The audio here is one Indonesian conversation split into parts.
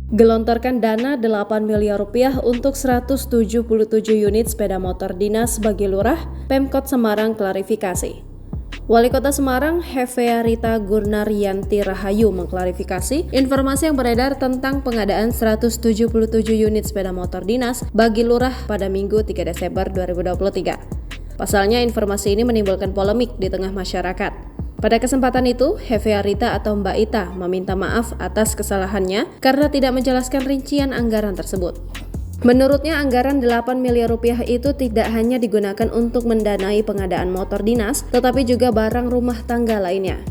Gelontorkan dana 8 miliar rupiah untuk 177 unit sepeda motor dinas bagi lurah, Pemkot Semarang klarifikasi. Wali Kota Semarang, Hefearita Gurnaryanti Rahayu mengklarifikasi informasi yang beredar tentang pengadaan 177 unit sepeda motor dinas bagi lurah pada Minggu 3 Desember 2023. Pasalnya informasi ini menimbulkan polemik di tengah masyarakat. Pada kesempatan itu, Hefearita atau Mbak Ita meminta maaf atas kesalahannya karena tidak menjelaskan rincian anggaran tersebut. Menurutnya, anggaran 8 miliar rupiah itu tidak hanya digunakan untuk mendanai pengadaan motor dinas, tetapi juga barang rumah tangga lainnya.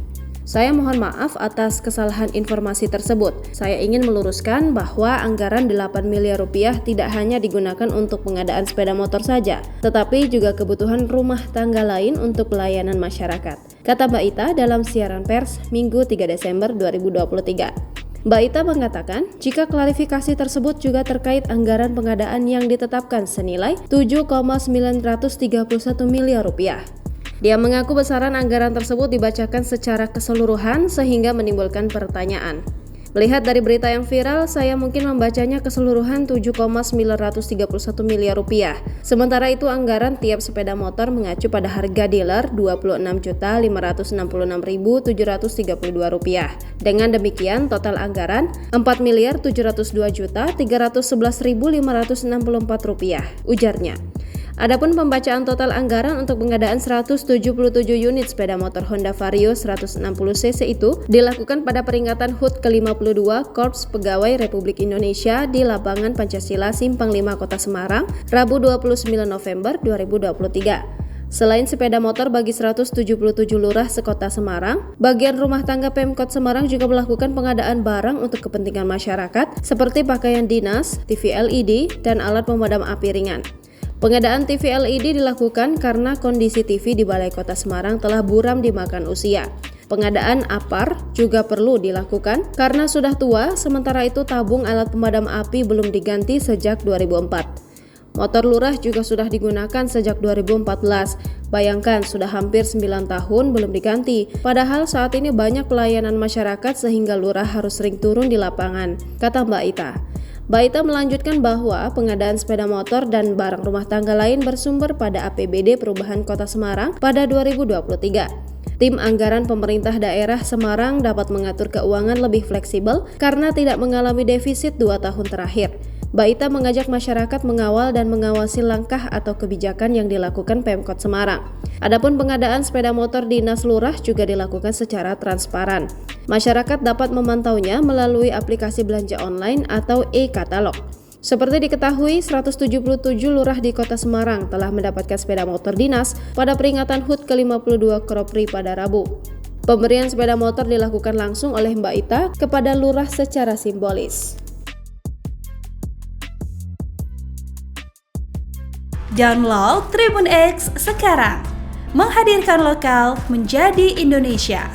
Saya mohon maaf atas kesalahan informasi tersebut. Saya ingin meluruskan bahwa anggaran 8 miliar rupiah tidak hanya digunakan untuk pengadaan sepeda motor saja, tetapi juga kebutuhan rumah tangga lain untuk pelayanan masyarakat, kata Mbak Ita dalam siaran pers Minggu 3 Desember 2023. Mbak Ita mengatakan, jika klarifikasi tersebut juga terkait anggaran pengadaan yang ditetapkan senilai 7,931 miliar rupiah. Dia mengaku besaran anggaran tersebut dibacakan secara keseluruhan sehingga menimbulkan pertanyaan. Melihat dari berita yang viral, saya mungkin membacanya keseluruhan 7,931 miliar rupiah. Sementara itu anggaran tiap sepeda motor mengacu pada harga dealer Rp26.566.732. Dengan demikian total anggaran Rp4.722.311.564, ujarnya. Adapun pembacaan total anggaran untuk pengadaan 177 unit sepeda motor Honda Vario 160cc itu dilakukan pada peringatan HUT ke-52 Korps Pegawai Republik Indonesia di Lapangan Pancasila Simpang 5 Kota Semarang, Rabu 29 November 2023. Selain sepeda motor bagi 177 lurah sekota Semarang, bagian rumah tangga Pemkot Semarang juga melakukan pengadaan barang untuk kepentingan masyarakat seperti pakaian dinas, TV LED, dan alat pemadam api ringan. Pengadaan TV LED dilakukan karena kondisi TV di Balai Kota Semarang telah buram dimakan usia. Pengadaan APAR juga perlu dilakukan karena sudah tua, sementara itu tabung alat pemadam api belum diganti sejak 2004. Motor lurah juga sudah digunakan sejak 2014. Bayangkan sudah hampir 9 tahun belum diganti. Padahal saat ini banyak pelayanan masyarakat sehingga lurah harus sering turun di lapangan, kata Mbak Ita. Mbak Ita melanjutkan bahwa pengadaan sepeda motor dan barang rumah tangga lain bersumber pada APBD Perubahan Kota Semarang pada 2023. Tim anggaran pemerintah daerah Semarang dapat mengatur keuangan lebih fleksibel karena tidak mengalami defisit 2 tahun terakhir. Mbak Ita mengajak masyarakat mengawal dan mengawasi langkah atau kebijakan yang dilakukan Pemkot Semarang. Adapun pengadaan sepeda motor dinas lurah juga dilakukan secara transparan. Masyarakat dapat memantaunya melalui aplikasi belanja online atau e-katalog. Seperti diketahui, 177 lurah di Kota Semarang telah mendapatkan sepeda motor dinas pada peringatan HUT ke-52 Kropri pada Rabu. Pemberian sepeda motor dilakukan langsung oleh Mbak Ita kepada lurah secara simbolis. Download Tribun X sekarang, menghadirkan lokal menjadi Indonesia.